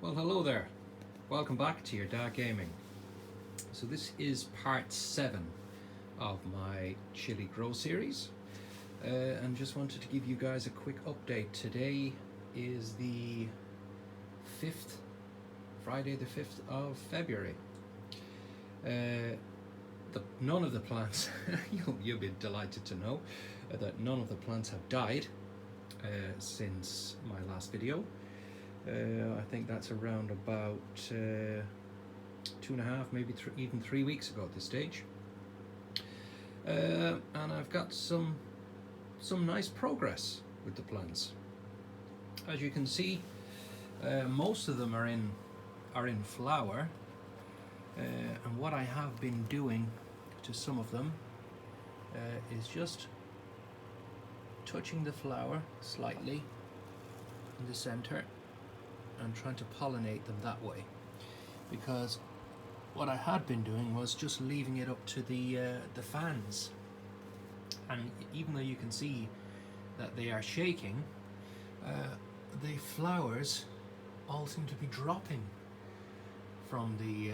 Well, hello there. Welcome back to your Dad Gaming. So this is part 7 of my Chilli Grow series, and just wanted to give you guys a quick update. Today is the 5th, Friday the 5th of February. None of the plants, you'll be delighted to know that none of the plants have died since my last video. I think that's around about 2.5, maybe even 3 weeks ago at this stage. And I've got some nice progress with the plants. As you can see, most of them are in flower, and what I have been doing to some of them is just touching the flower slightly in the center and trying to pollinate them that way, because what I had been doing was just leaving it up to the fans, and even though you can see that they are shaking, the flowers all seem to be dropping from the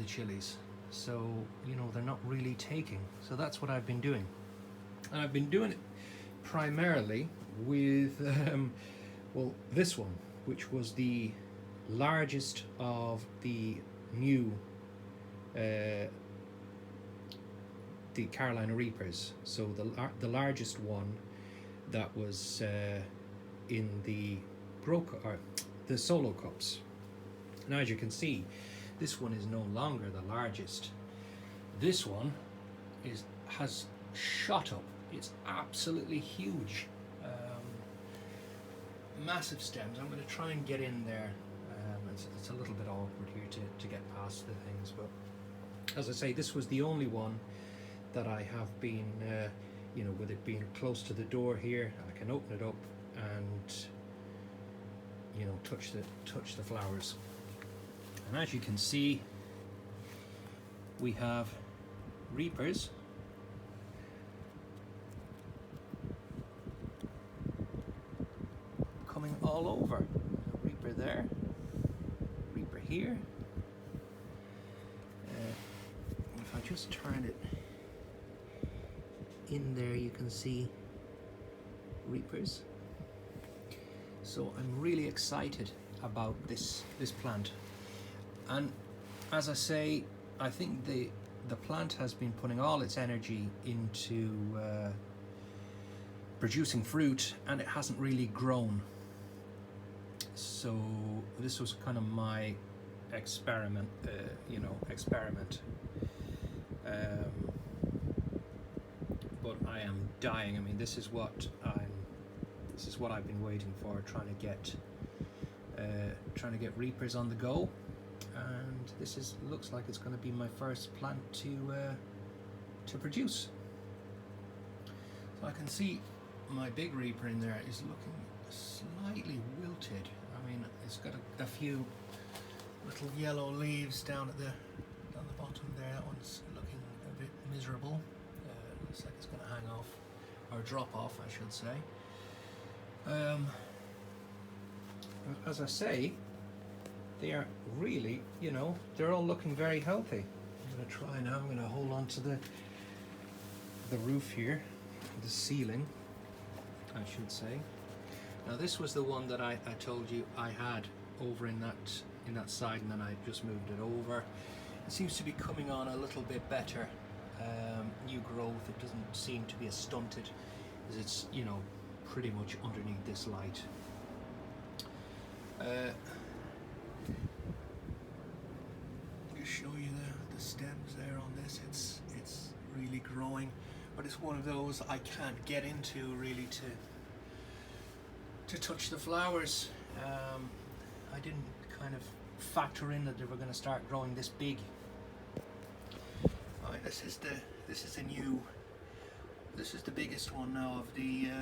chilies, so you know they're not really taking. So that's what I've been doing, and I've been doing it primarily with well, this one, which was the largest of the new the Carolina Reapers. So the largest one that was in the the solo cups. Now, as you can see, this one is no longer the largest. This one has shot up. It's absolutely huge. Massive stems. I'm going to try and get in there. It's a little bit awkward here to get past the things, but as I say, this was the only one that I have been, you know, with it being close to the door here, I can open it up and, you know, touch the flowers. And as you can see, we have Reapers. Coming all over. Reaper there, Reaper here. If I just turn it in there, you can see Reapers. So I'm really excited about this plant, and as I say, I think the plant has been putting all its energy into producing fruit, and it hasn't really grown. So this was kind of my experiment, but I am dying. I mean, this is what I've been waiting for, trying to get Reapers on the go, and this looks like it's going to be my first plant to produce. So I can see my big Reaper in there is looking slightly wilted. I mean, it's got a few little yellow leaves down the bottom there. That one's looking a bit miserable. Looks like it's going to hang off, or drop off, I should say. As I say, they are really, you know, they're all looking very healthy. I'm going to try now. I'm going to hold on to the roof here, the ceiling, I should say. Now, this was the one that I told you I had over in that side, and then I just moved it over. It seems to be coming on a little bit better. New growth. It doesn't seem to be as stunted as it's, you know, pretty much underneath this light. Just show you the stems there on this. It's really growing, but it's one of those I can't get into really to touch the flowers. I didn't kind of factor in that they were going to start growing this big. All right, this is the biggest one now of the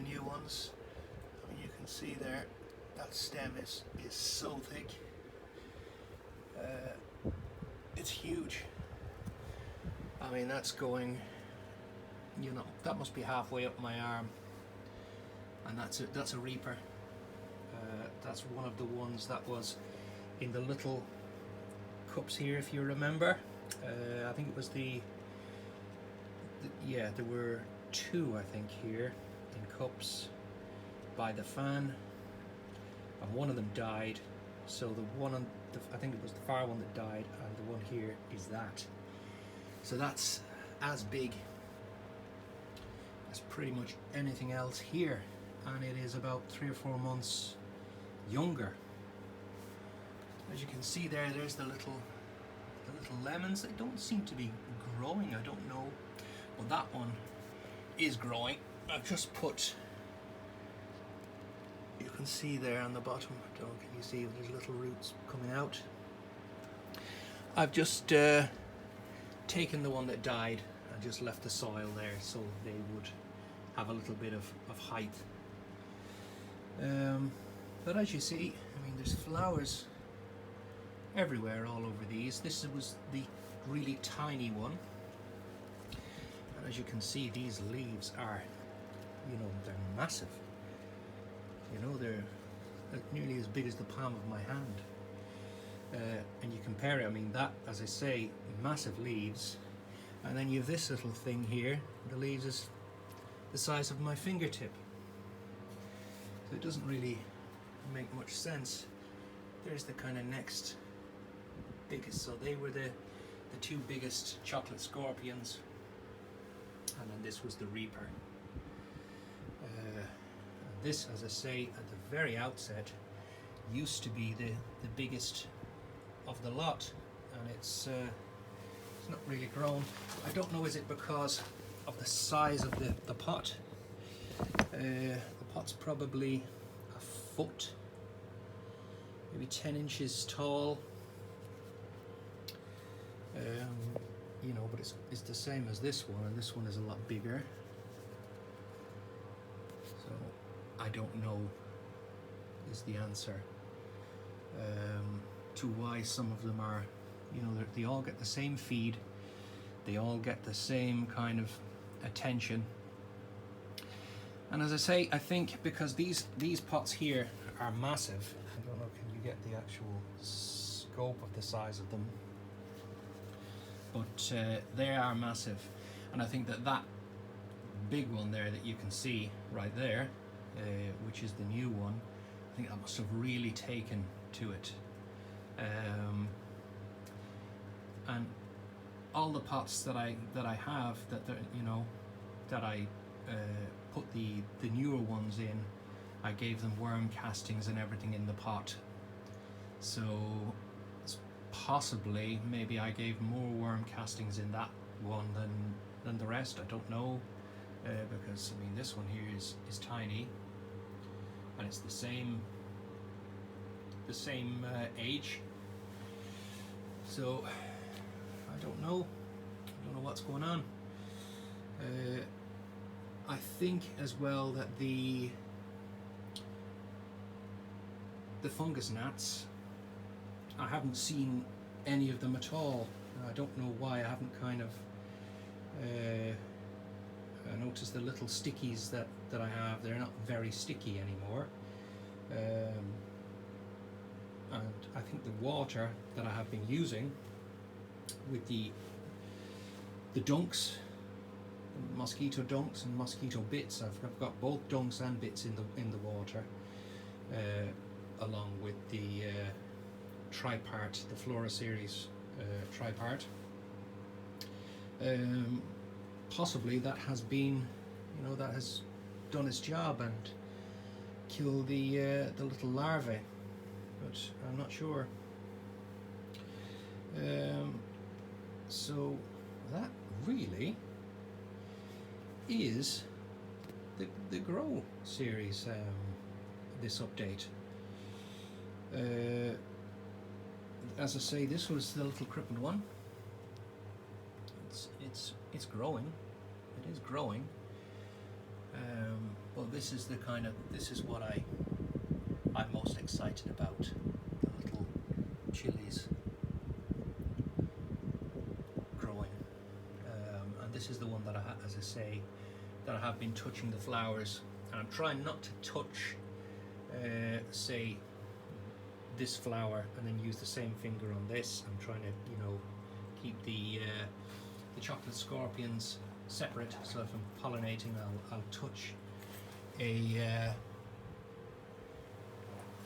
new ones. I mean, you can see there that stem is so thick. It's huge. I mean, that's going, you know, that must be halfway up my arm, and that's a Reaper. That's one of the ones that was in the little cups here, if you remember. I think it was yeah, there were two, I think, here in cups by the fan, and one of them died. So the one on I think it was the far one that died, and the one here is that. So that's as big as pretty much anything else here, and it is about 3 or 4 months younger. As you can see there, there's the little lemons. They don't seem to be growing, I don't know. Well, that one is growing. I've just put, you can see there on the bottom, can you see there's little roots coming out? I've just taken the one that died and just left the soil there so they would have a little bit of height. But as you see, I mean, there's flowers everywhere all over these. This was the really tiny one. And as you can see, these leaves are, you know, they're massive. You know, they're nearly as big as the palm of my hand. And you compare it, I mean, that, as I say, massive leaves. And then you have this little thing here, the leaves is the size of my fingertip. So it doesn't really make much sense. There's the kind of next biggest, so they were the two biggest chocolate scorpions, and then this was the Reaper. This, as I say at the very outset, used to be the biggest of the lot, and it's not really grown. I don't know, is it because of the size of the pot? The pot's probably a foot, maybe 10 inches tall. You know, but it's the same as this one, and this one is a lot bigger. So I don't know is the answer to why some of them are, you know, they all get the same feed, they all get the same kind of attention. And as I say, I think because these pots here are massive, I don't know, can you get the actual scope of the size of them? But they are massive, and I think that big one there that you can see right there, which is the new one, I think that must have really taken to it. And all the pots that I have that you know, that I put the newer ones in, I gave them worm castings and everything in the pot. So possibly maybe I gave more worm castings in that one than the rest. I don't know, because I mean, this one here is tiny, and it's the same age. So I don't know what's going on. I think as well that the fungus gnats, I haven't seen any of them at all. I don't know why. I haven't kind of I noticed the little stickies that I have, they're not very sticky anymore. And I think the water that I have been using with the dunks, mosquito dunks and mosquito bits, I've got both dunks and bits in the water, along with the tripart, the Flora series tripart. Possibly that has been, you know, that has done its job and killed the little larvae, but I'm not sure. So that really is the Grow series, this update. As I say, this was the little crippled one. It's growing. It is growing. Well, this is what I'm most excited about. The little chilies growing, and this is the one that as I say, that I have been touching the flowers, and I'm trying not to touch say this flower and then use the same finger on this. I'm trying to, you know, keep the chocolate scorpions separate, so if I'm pollinating, I'll touch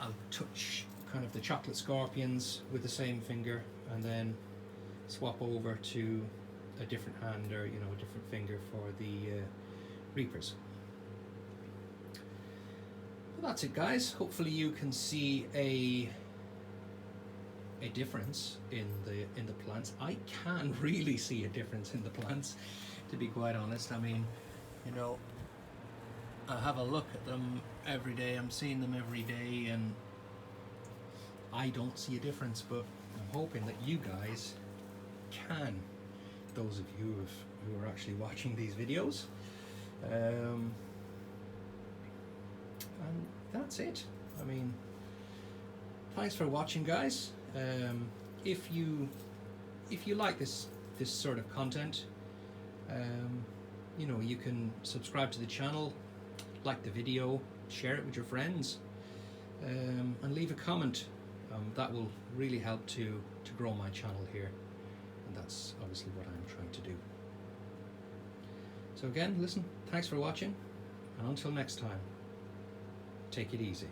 I'll touch kind of the chocolate scorpions with the same finger, and then swap over to a different hand, or, you know, a different finger for the reapers. Well, that's it, guys. Hopefully you can see a difference in the plants. I can really see a difference in the plants, to be quite honest. I mean, you know, I have a look at them every day. I'm seeing them every day, and I don't see a difference, but I'm hoping that you guys can, those of you who are actually watching these videos. And that's it. I mean, thanks for watching, guys. If you like this sort of content, you know, you can subscribe to the channel, like the video, share it with your friends, and leave a comment. That will really help to grow my channel here, and that's obviously what I'm trying to do. So again, listen, thanks for watching, and until next time, take it easy.